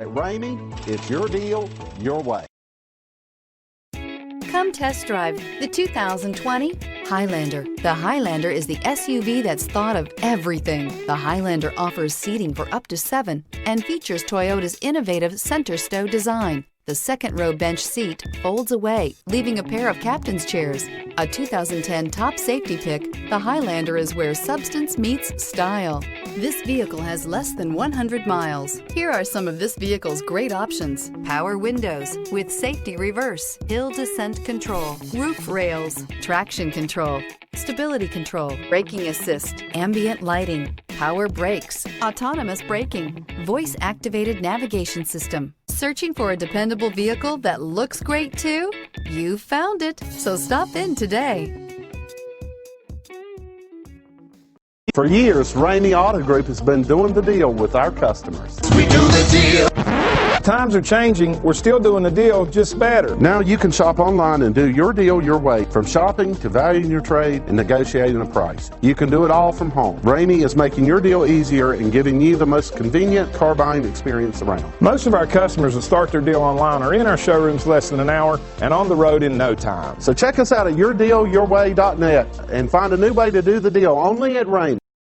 At Ramey, it's your deal, your way. Come test drive the 2020 Highlander. The Highlander is the SUV that's thought of everything. The Highlander offers seating for up to 7 and features Toyota's innovative center stow design. The second row bench seat folds away, leaving a pair of captain's chairs. A 2010 top safety pick, the Highlander is where substance meets style. This vehicle has less than 100 miles. Here are some of this vehicle's great options: power windows with safety reverse, hill descent control, roof rails, traction control, stability control, braking assist, ambient lighting, power brakes, autonomous braking, voice-activated navigation system. Searching for a dependable vehicle that looks great too? You found it, so stop in today. For years, Ramey Auto Group has been doing the deal with our customers. We do the deal. Times are changing. We're still doing the deal, just better. Now you can shop online and do your deal your way, from shopping to valuing your trade and negotiating a price. You can do it all from home. Ramey is making your deal easier and giving you the most convenient car buying experience around. Most of our customers that start their deal online are in our showrooms less than an hour and on the road in no time. So check us out at yourdealyourway.net and find a new way to do the deal only at Ramey.